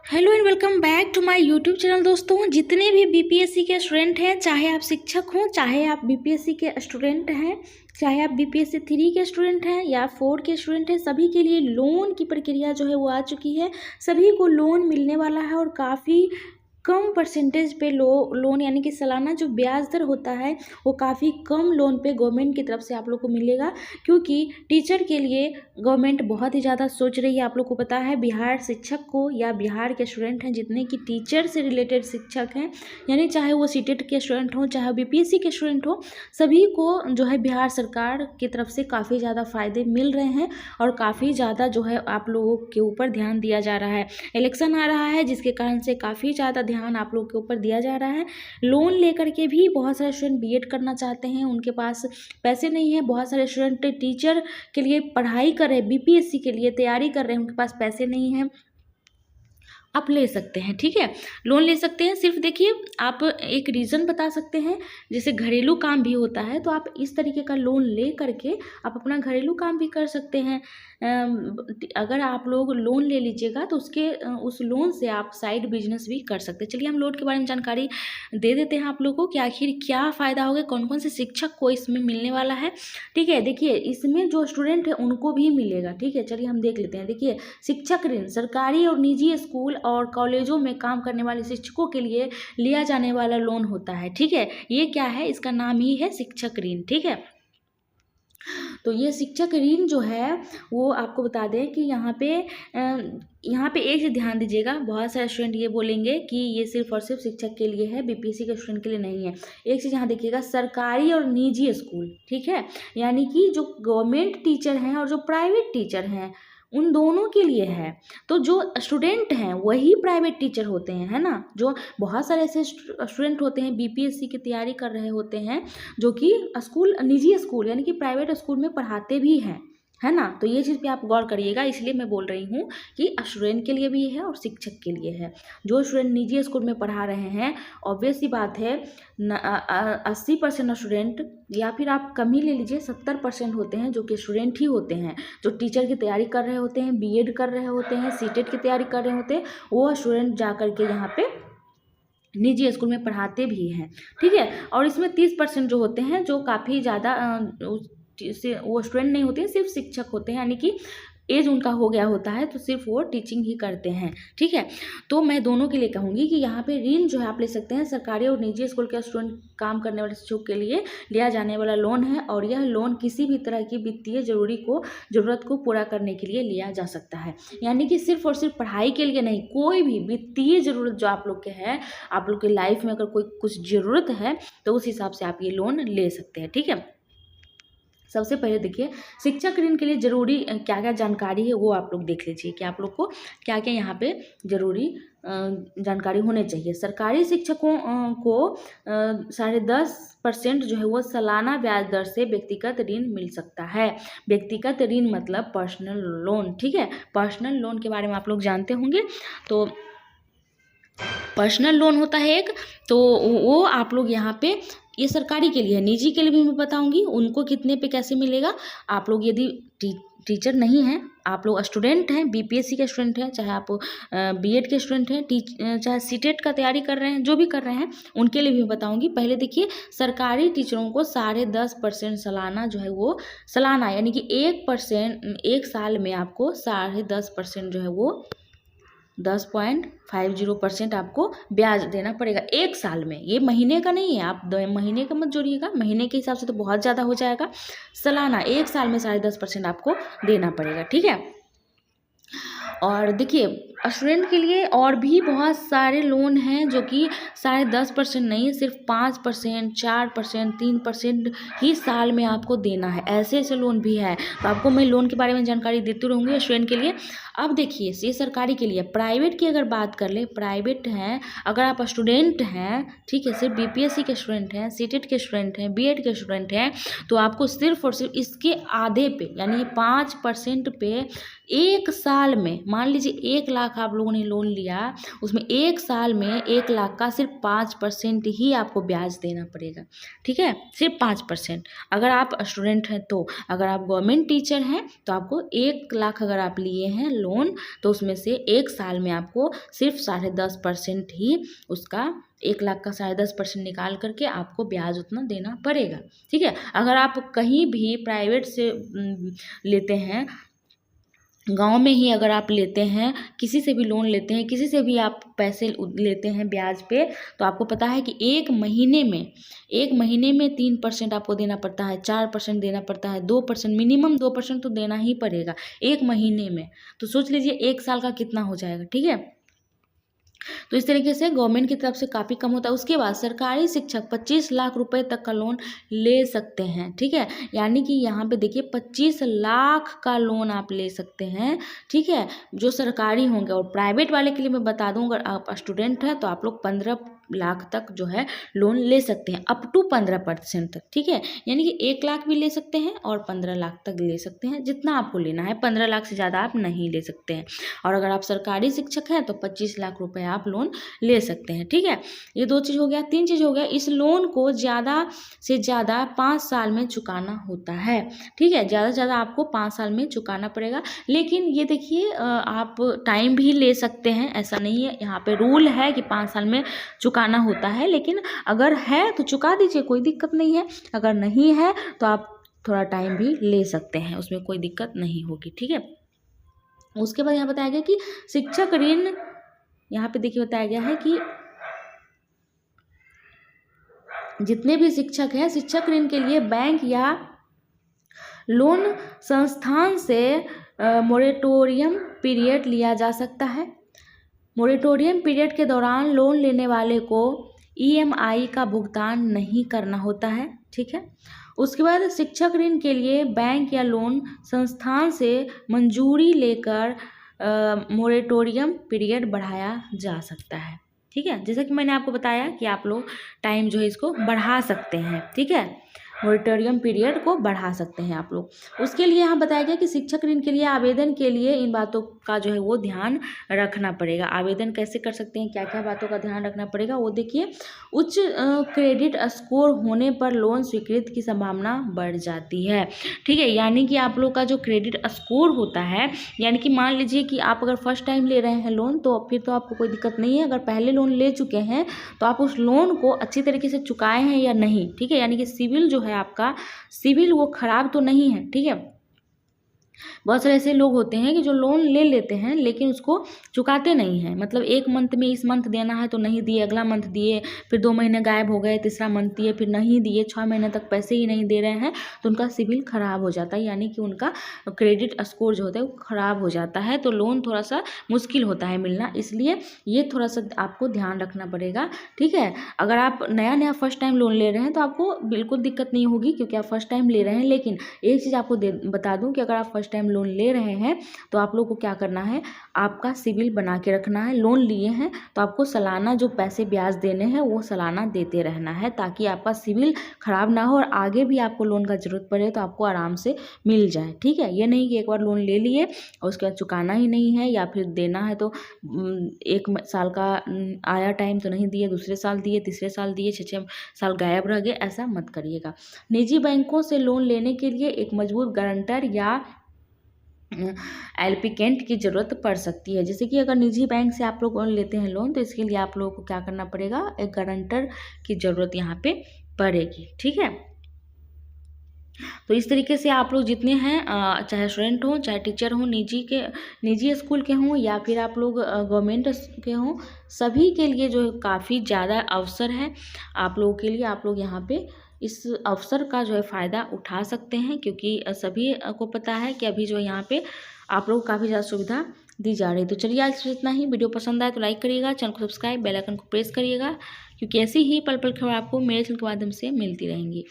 Hello and welcome back to my YouTube channel. दोस्तों, जितने भी बीपीएससी के स्टूडेंट हैं, चाहे आप शिक्षक हों, चाहे आप बीपीएससी के स्टूडेंट हैं, चाहे आप बीपीएससी 3 के स्टूडेंट हैं या 4 के स्टूडेंट हैं, सभी के लिए लोन की प्रक्रिया जो है वो आ चुकी है। सभी को लोन मिलने वाला है और काफ़ी कम परसेंटेज पे लोन यानी कि सालाना जो ब्याज दर होता है वो काफ़ी कम लोन पे गवर्नमेंट की तरफ से आप लोग को मिलेगा, क्योंकि टीचर के लिए गवर्नमेंट बहुत ही ज़्यादा सोच रही है। आप लोग को पता है, बिहार शिक्षक को या बिहार के स्टूडेंट हैं जितने कि टीचर से रिलेटेड शिक्षक हैं, यानी चाहे वो सीटेट के स्टूडेंट हों, चाहे बीपीएससी के स्टूडेंट हों, सभी को जो है बिहार सरकार की तरफ से काफ़ी ज़्यादा फ़ायदे मिल रहे हैं और काफ़ी ज़्यादा जो है आप लोगों के ऊपर ध्यान दिया जा रहा है। इलेक्शन आ रहा है जिसके कारण से काफ़ी ज़्यादा ध्यान आप लोग के ऊपर दिया जा रहा है। लोन लेकर के भी बहुत सारे स्टूडेंट बीएड करना चाहते हैं, उनके पास पैसे नहीं है। बहुत सारे स्टूडेंट टीचर के लिए पढ़ाई कर रहे हैं, बीपीएससी के लिए तैयारी कर रहे हैं, उनके पास पैसे नहीं हैं। आप ले सकते हैं, ठीक है, लोन ले सकते हैं। सिर्फ देखिए, आप एक रीज़न बता सकते हैं, जैसे घरेलू काम भी होता है तो आप इस तरीके का लोन ले करके आप अपना घरेलू काम भी कर सकते हैं। अगर आप लोग लोन ले लीजिएगा तो उस लोन से आप साइड बिजनेस भी कर सकते हैं। चलिए हम लोन के बारे में जानकारी दे देते हैं आप लोगों को कि आखिर क्या फ़ायदा होगा, कौन कौन से शिक्षक को इसमें मिलने वाला है। ठीक है, देखिए इसमें जो स्टूडेंट है उनको भी मिलेगा। ठीक है, चलिए हम देख लेते हैं। देखिए, शिक्षक ऋण सरकारी और निजी स्कूल और कॉलेजों में काम करने वाले शिक्षकों के लिए लिया जाने वाला लोन होता है। ठीक है, ये क्या है, इसका नाम ही है शिक्षक ऋण। ठीक है, तो ये शिक्षक ऋण जो है वो आपको बता दें कि यहाँ पे एक चीज़ ध्यान दीजिएगा। बहुत सारे स्टूडेंट ये बोलेंगे कि ये सिर्फ और सिर्फ शिक्षक के लिए है, बीपीएससी के स्टूडेंट के लिए नहीं है। एक चीज़ यहाँ देखिएगा, सरकारी और निजी स्कूल, ठीक है, यानी कि जो गवर्नमेंट टीचर हैं और जो प्राइवेट टीचर हैं उन दोनों के लिए है। तो जो स्टूडेंट हैं वही प्राइवेट टीचर होते हैं, है ना। जो बहुत सारे ऐसे स्टूडेंट होते हैं बीपीएससी की तैयारी कर रहे होते हैं जो कि निजी स्कूल यानी कि प्राइवेट स्कूल में पढ़ाते भी हैं, है ना। तो ये चीज़ पे आप गौर करिएगा, इसलिए मैं बोल रही हूँ कि स्टूडेंट के लिए भी है और शिक्षक के लिए है। जो स्टूडेंट निजी स्कूल में पढ़ा रहे हैं, ऑब्वियस सी बात है 80% स्टूडेंट, या फिर आप कम ही ले लीजिए 70% होते हैं जो कि स्टूडेंट ही होते हैं, जो टीचर की तैयारी कर रहे होते हैं, बीएड कर रहे होते हैं, सीटेट की तैयारी कर रहे होते हैं, वो स्टूडेंट जा कर के यहाँ पे निजी स्कूल में पढ़ाते भी हैं। ठीक है, और इसमें 30% जो होते हैं जो काफ़ी ज़्यादा वो स्टूडेंट नहीं होते हैं, सिर्फ शिक्षक होते हैं, यानी कि एज उनका हो गया होता है तो सिर्फ वो टीचिंग ही करते हैं। ठीक है, तो मैं दोनों के लिए कहूँगी कि यहाँ पे ऋण जो है आप ले सकते हैं। सरकारी और निजी स्कूल के स्टूडेंट काम करने वाले शिक्षकों के लिए लिया जाने वाला लोन है, और यह लोन किसी भी तरह की वित्तीय ज़रूरत को पूरा करने के लिए लिया जा सकता है। यानी कि सिर्फ और सिर्फ पढ़ाई के लिए नहीं, कोई भी वित्तीय ज़रूरत जो आप लोग के है, आप लोग के लाइफ में अगर कोई कुछ ज़रूरत है तो उस हिसाब से आप ये लोन ले सकते हैं। ठीक है, सबसे पहले देखिए शिक्षक ऋण के लिए ज़रूरी क्या क्या जानकारी है वो आप लोग देख लीजिए कि आप लोग को क्या क्या यहाँ पे ज़रूरी जानकारी होने चाहिए। सरकारी शिक्षकों को 10.5% जो है वो सालाना ब्याज दर से व्यक्तिगत ऋण मिल सकता है। व्यक्तिगत ऋण मतलब पर्सनल लोन। ठीक है, पर्सनल लोन के बारे में आप लोग जानते होंगे। तो पर्सनल लोन होता है एक, तो वो आप लोग यहाँ पे, ये सरकारी के लिए है, निजी के लिए भी मैं बताऊंगी उनको कितने पे कैसे मिलेगा। आप लोग यदि टीचर नहीं हैं, आप लोग स्टूडेंट हैं, बीपीएससी के स्टूडेंट हैं, चाहे आप बीएड के स्टूडेंट हैं, चाहे सीटेट का तैयारी कर रहे हैं, जो भी कर रहे हैं उनके लिए भी बताऊंगी। पहले देखिए, सरकारी टीचरों को 10.5% सालाना जो है वो सालाना यानी कि 1% एक साल में आपको 10.5% जो है वो 10.50% आपको ब्याज देना पड़ेगा एक साल में। ये महीने का नहीं है, आप 2 महीने का मत जोड़िएगा, महीने के हिसाब से तो बहुत ज़्यादा हो जाएगा। सालाना एक साल में 10.5% आपको देना पड़ेगा। ठीक है, और देखिए स्टूडेंट के लिए और भी बहुत सारे लोन हैं जो कि 10.5% नहीं, सिर्फ 5%, 4%, 3% ही साल में आपको देना है। ऐसे ऐसे लोन भी है, तो आपको मैं लोन के बारे में जानकारी देती रहूँगी स्टूडेंट के लिए। अब देखिए, ये सरकारी के लिए। प्राइवेट की अगर बात कर ले, प्राइवेट हैं, अगर आप स्टूडेंट हैं, ठीक है, सिर्फ बीपीएससी के स्टूडेंट हैं, सीटेट के स्टूडेंट हैं, बीएड के स्टूडेंट हैं, तो आपको सिर्फ और सिर्फ इसके आधे पे यानी 5% पे एक साल में मान लीजिए 1 लाख लाख आप लोगों ने लोन लिया, उसमें 1 साल में 1 लाख का सिर्फ 5% ही आपको ब्याज देना पड़ेगा, ठीक है, सिर्फ 5%। अगर आप स्टूडेंट हैं तो, अगर आप गवर्नमेंट टीचर हैं तो आपको 1 लाख अगर आप लिए हैं लोन तो उसमें से 1 साल में आपको सिर्फ 10.5% ही उसका 1 लाख का 10.5% निकाल करके आपको ब्याज उतना देना पड़ेगा, ठीक है। अगर आप कहीं भी प्राइवेट से लेते हैं, गांव में ही अगर आप लेते हैं, किसी से भी लोन लेते हैं, किसी से भी आप पैसे लेते हैं ब्याज पे, तो आपको पता है कि एक महीने में 3% आपको देना पड़ता है, 4% देना पड़ता है, 2%, मिनिमम 2% तो देना ही पड़ेगा एक महीने में। तो सोच लीजिए 1 साल का कितना हो जाएगा, ठीक है। तो इस तरीके से गवर्नमेंट की तरफ से काफ़ी कम होता है। उसके बाद सरकारी शिक्षक 25 लाख रुपए तक का लोन ले सकते हैं, ठीक है। यानी कि यहाँ पे देखिए 25 लाख का लोन आप ले सकते हैं, ठीक है, जो सरकारी होंगे। और प्राइवेट वाले के लिए मैं बता दूँ, अगर आप स्टूडेंट हैं तो आप लोग 15 लाख तक जो है लोन ले सकते हैं, अप टू 15% तक, ठीक है। यानी कि 1 लाख भी ले सकते हैं और 15 लाख तक ले सकते हैं, जितना आपको लेना है। 15 लाख से ज़्यादा आप नहीं ले सकते हैं। और अगर आप सरकारी शिक्षक हैं तो 25 लाख रुपए आप लोन ले सकते हैं, ठीक है। ये 2 चीज़ हो गया। 3 चीज़ हो गया, इस लोन को ज़्यादा से ज़्यादा 5 साल में चुकाना होता है, ठीक है। ज़्यादा से ज़्यादा आपको 5 साल में चुकाना पड़ेगा। लेकिन ये देखिए आप टाइम भी ले सकते हैं, ऐसा नहीं है, यहाँ पे रूल है कि 5 साल में चुकाना होता है। लेकिन अगर है तो चुका दीजिए, कोई दिक्कत नहीं है। अगर नहीं है तो आप थोड़ा टाइम भी ले सकते हैं, उसमें कोई दिक्कत नहीं होगी, ठीक है। उसके बाद यहाँ बताया गया कि शिक्षक ऋण, यहाँ पे देखिए बताया गया है कि जितने भी शिक्षक हैं, शिक्षक ऋण के लिए बैंक या लोन संस्थान से मोरेटोरियम पीरियड लिया जा सकता है। मोरेटोरियम पीरियड के दौरान लोन लेने वाले को EMI का भुगतान नहीं करना होता है, ठीक है। उसके बाद शिक्षक ऋण के लिए बैंक या लोन संस्थान से मंजूरी लेकर मोरेटोरियम पीरियड बढ़ाया जा सकता है, ठीक है। जैसा कि मैंने आपको बताया कि आप लोग टाइम जो है इसको बढ़ा सकते हैं, ठीक है, मोरेटोरियम पीरियड को बढ़ा सकते हैं आप लोग। उसके लिए यहाँ बताया गया कि शिक्षक ऋण के लिए आवेदन के लिए इन बातों का जो है वो ध्यान रखना पड़ेगा। आवेदन कैसे कर सकते हैं, क्या क्या बातों का ध्यान रखना पड़ेगा, वो देखिए। उच्च क्रेडिट स्कोर होने पर लोन स्वीकृति की संभावना बढ़ जाती है, ठीक है। यानी कि आप लोग का जो क्रेडिट स्कोर होता है, यानी कि मान लीजिए कि आप अगर फर्स्ट टाइम ले रहे हैं लोन तो फिर तो आपको कोई दिक्कत नहीं है। अगर पहले लोन ले चुके हैं तो आप उस लोन को अच्छी तरीके से चुकाए हैं या नहीं, ठीक है। यानी कि सिविल जो है आपका, सिविल वो खराब तो नहीं है, ठीक है। बहुत सारे ऐसे लोग होते हैं कि जो लोन ले लेते हैं लेकिन उसको चुकाते नहीं हैं। मतलब 1 मंथ में इस मंथ देना है तो नहीं दिए, अगला मंथ दिए, फिर 2 महीने गायब हो गए, तीसरा मंथ दिए, फिर नहीं दिए, 6 महीने तक पैसे ही नहीं दे रहे हैं, तो उनका सिविल खराब हो जाता है। यानी कि उनका क्रेडिट स्कोर जो होता है वो खराब हो जाता है, तो लोन थोड़ा सा मुश्किल होता है मिलना। इसलिए ये थोड़ा सा आपको ध्यान रखना पड़ेगा, ठीक है। अगर आप नया फर्स्ट टाइम लोन ले रहे हैं तो आपको बिल्कुल दिक्कत नहीं होगी, क्योंकि आप फर्स्ट टाइम ले रहे हैं। लेकिन एक चीज़ आपको बता दूं कि अगर आप फर्स्ट टाइम लोन ले रहे हैं तो आप लोग को क्या करना है, आपका सिविल बना के रखना है। लोन लिए हैं तो आपको सालाना जो पैसे ब्याज देने हैं वो सालाना देते रहना है, ताकि आपका सिविल खराब ना हो और आगे भी आपको लोन का ज़रूरत पड़े तो आपको आराम से मिल जाए, ठीक है। ये नहीं कि एक बार लोन ले लिए और उसके बाद चुकाना ही नहीं है, या फिर देना है तो 1 साल का आया टाइम तो नहीं दिए, दूसरे साल दिए, तीसरे साल दिए, 6 साल गायब रह गए, ऐसा मत करिएगा। निजी बैंकों से लोन लेने के लिए एक मजबूत गारंटर या एप्लीकेंट की ज़रूरत पड़ सकती है। जैसे कि अगर निजी बैंक से आप लोग लेते हैं लोन तो इसके लिए आप लोगों को क्या करना पड़ेगा, एक गारंटर की ज़रूरत यहाँ पे पड़ेगी, ठीक है। तो इस तरीके से आप लोग जितने हैं, चाहे स्टूडेंट हो, चाहे टीचर हो, निजी स्कूल के हों या फिर आप लोग गवर्नमेंट के हों, सभी के लिए जो काफ़ी ज़्यादा अवसर है आप लोगों के लिए। आप लोग यहाँ पे इस अवसर का जो है फ़ायदा उठा सकते हैं, क्योंकि सभी को पता है कि अभी जो यहाँ पे आप लोग काफ़ी ज़्यादा सुविधा दी जा रही है। तो चलिए आज इतना ही। वीडियो पसंद आए तो लाइक करिएगा, चैनल को सब्सक्राइब, बेल आइकन को प्रेस करिएगा, क्योंकि ऐसी ही पल पल खबर आपको मेरे चैनल के माध्यम से मिलती रहेंगी।